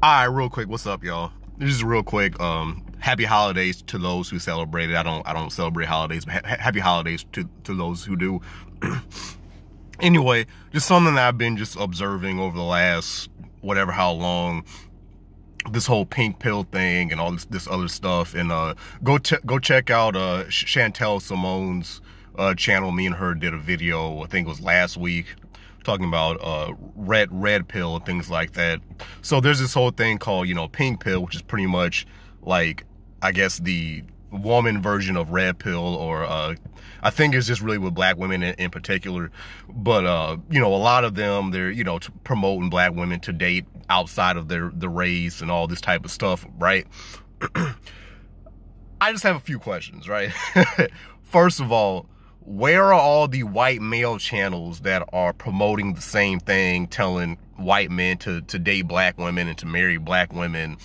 All right, real quick, what's up, y'all? This is real quick. Happy holidays to those who celebrate it. I don't celebrate holidays, but happy holidays to those who do. Anyway, just something that I've been just observing over the last whatever how long. This whole pink pill thing and all this other stuff, and go check out Chantel Simone's channel. Me and her did a video, I think it was last week, talking about red pill and things like that. So there's this whole thing called, pink pill, which is pretty much like, I guess, the woman version of red pill, or I think it's just really with black women in particular. But a lot of them, they're promoting black women to date outside of the race and all this type of stuff, right? I just have a few questions, right? First of all, where are all the white male channels that are promoting the same thing, telling white men to date black women and to marry black women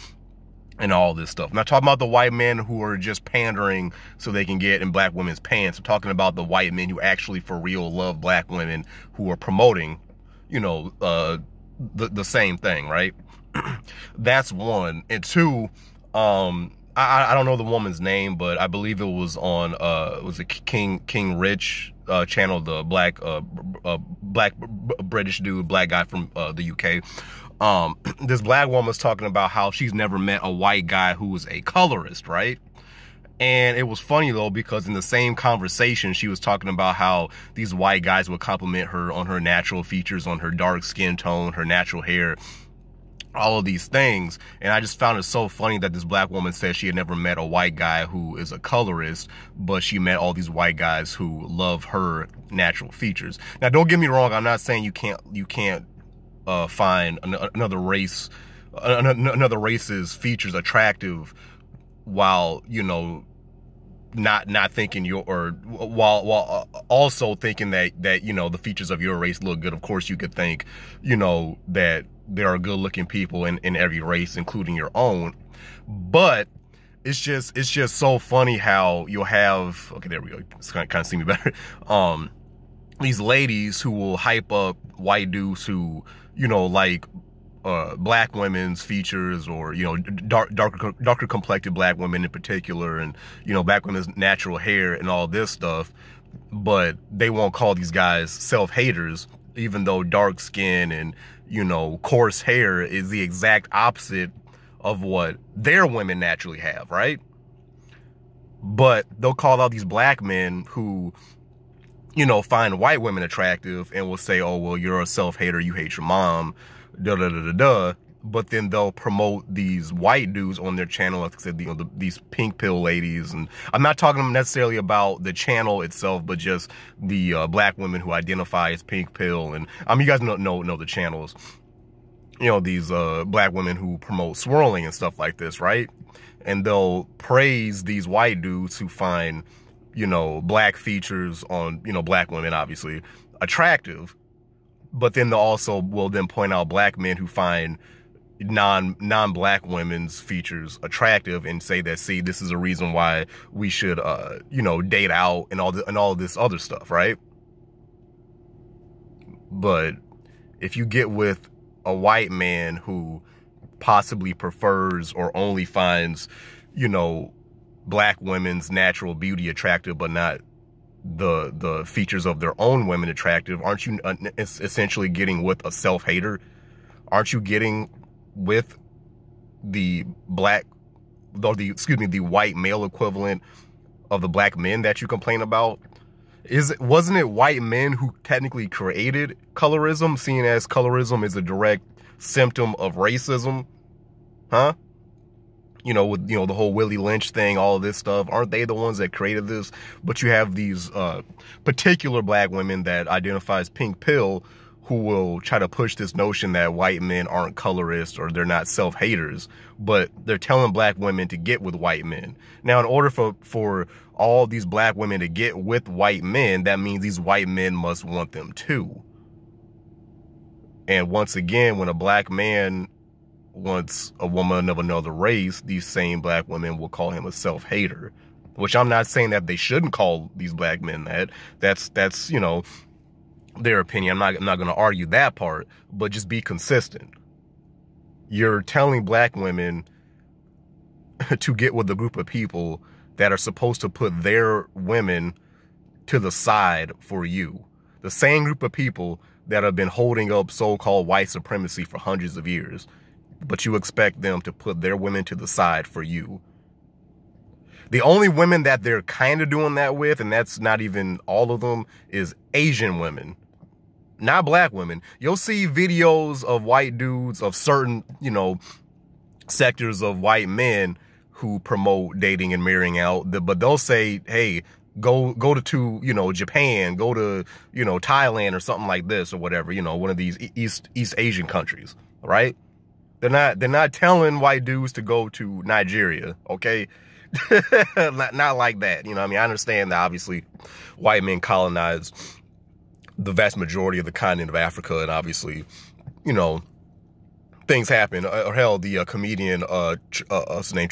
and all this stuff? I'm not talking about the white men who are just pandering so they can get in black women's pants. I'm talking about the white men who actually for real love black women, who are promoting, the same thing, right? That's one. And two, I don't know the woman's name, but I believe it was on was it King Rich channel, the black British dude, black guy from the UK. This black woman was talking about how she's never met a white guy who was a colorist, right? And it was funny though, because in the same conversation, she was talking about how these white guys would compliment her on her natural features, on her dark skin tone, her natural hair, all of these things. And I just found it so funny that this black woman said she had never met a white guy who is a colorist, but she met all these white guys who love her natural features. Now, don't get me wrong. I'm not saying you can't find another race's features attractive while, not thinking while also thinking that the features of your race look good. Of course, you could think, that there are good looking people in every race, including your own. But it's just so funny how you'll have, okay, there we go, it's kind of see me better. These ladies who will hype up white dudes who, like black women's features, or darker complected black women in particular, and black women's natural hair and all this stuff, but they won't call these guys self-haters, even though dark skin and coarse hair is the exact opposite of what their women naturally have, right? But they'll call out these black men who find white women attractive and will say, oh, well, you're a self-hater, you hate your mom, da da da da da. But then they'll promote these white dudes on their channel, like I said, these pink pill ladies. And I'm not talking necessarily about the channel itself, but just the black women who identify as pink pill. And you guys know the channels. These black women who promote swirling and stuff like this, right? And they'll praise these white dudes who find, black features on, black women, obviously, attractive. But then they'll also will then point out black men who find non-black women's features attractive and say that, see, this is a reason why we should, date out and all this other stuff, right? But if you get with a white man who possibly prefers or only finds, black women's natural beauty attractive, but not the features of their own women attractive, aren't you essentially getting with a self-hater? Aren't you getting with the white male equivalent of the black men that you complain about? Wasn't it white men who technically created colorism, seeing as colorism is a direct symptom of racism? Huh? With, the whole Willie Lynch thing, all of this stuff, aren't they the ones that created this? But you have these particular black women that identify as pink pill who will try to push this notion that white men aren't colorists or they're not self-haters, but they're telling black women to get with white men. Now, in order for all these black women to get with white men, that means these white men must want them too. And once again, when a black man wants a woman of another race, these same black women will call him a self-hater, which I'm not saying that they shouldn't call these black men that. That's their opinion. I'm not going to argue that part, but just be consistent. you're telling black women to get with a group of people that are supposed to put their women to the side for you. The same group of people that have been holding up so-called white supremacy for hundreds of years, but you expect them to put their women to the side for you. The only women that they're kind of doing that with, and that's not even all of them, is Asian women, not black women. You'll see videos of white dudes of certain, you know, sectors of white men who promote dating and marrying out, but they'll say, hey, go to you know, Japan, go to, you know, Thailand or something like this or whatever, you know, one of these East Asian countries, right? They're not telling white dudes to go to Nigeria, okay? not like that, you know. I mean, I understand that obviously white men colonized the vast majority of the continent of Africa, and obviously, you know, things happen. Or hell, the comedian, what's his name,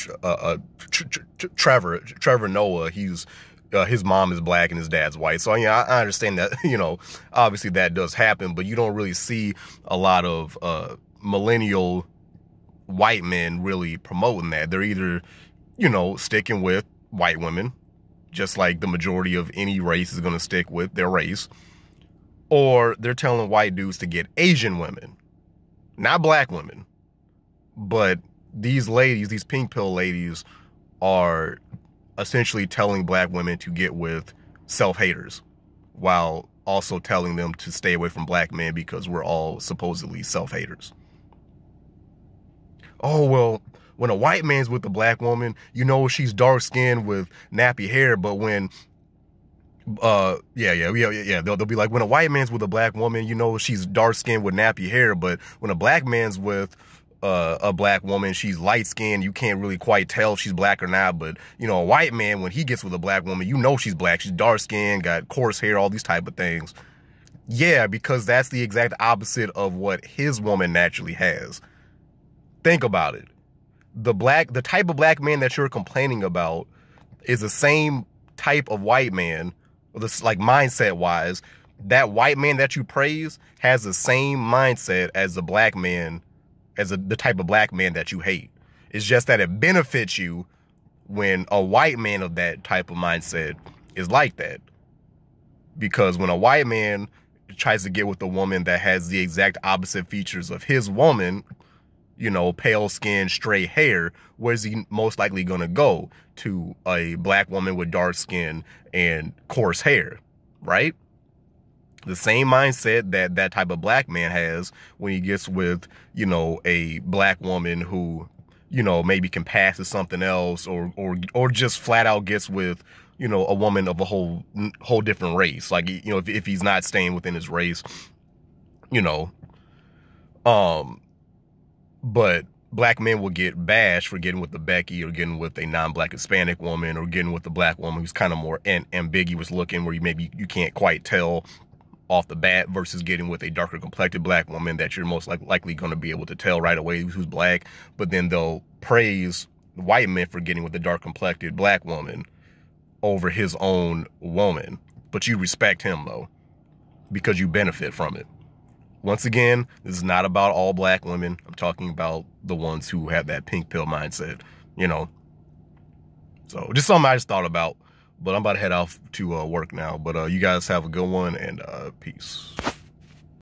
Trevor Noah, his mom is black and his dad's white. So, yeah, I understand that, you know, obviously that does happen, but you don't really see a lot of millennial white men really promoting that. They're either, you know, sticking with white women, just like the majority of any race is going to stick with their race, or they're telling white dudes to get Asian women, not black women. But these ladies, these pink pill ladies, are essentially telling black women to get with self-haters while also telling them to stay away from black men because we're all supposedly self-haters. Oh, well, when a white man's with a black woman, you know she's dark-skinned with nappy hair, but when they'll be like, when a white man's with a black woman, you know she's dark-skinned with nappy hair, but when a black man's with a black woman, she's light-skinned, you can't really quite tell if she's black or not. But, you know, a white man, when he gets with a black woman, you know she's black, she's dark-skinned, got coarse hair, all these type of things. Yeah, because that's the exact opposite of what his woman naturally has. Think about it. The type of black man that you're complaining about is the same type of white man, this, like, mindset wise. That white man that you praise has the same mindset as the black man, as the type of black man that you hate. It's just that it benefits you when a white man of that type of mindset is like that. Because when a white man tries to get with a woman that has the exact opposite features of his woman, you know, pale skin, straight hair, where's he most likely going to go? To a black woman with dark skin and coarse hair, right? The same mindset that that type of black man has when he gets with, you know, a black woman who, you know, maybe can pass to something else, or just flat out gets with, you know, a woman of a whole different race. Like, you know, if he's not staying within his race, you know, but black men will get bashed for getting with the Becky, or getting with a non-black Hispanic woman, or getting with a black woman who's kind of more ambiguous looking, where you can't quite tell off the bat, versus getting with a darker complected black woman that you're most likely going to be able to tell right away who's black. But then they'll praise white men for getting with a dark complected black woman over his own woman. But you respect him, though, because you benefit from it. Once again, this is not about all black women. I'm talking about the ones who have that pink pill mindset, you know. So just something I just thought about. But I'm about to head off to work now. But you guys have a good one, and peace.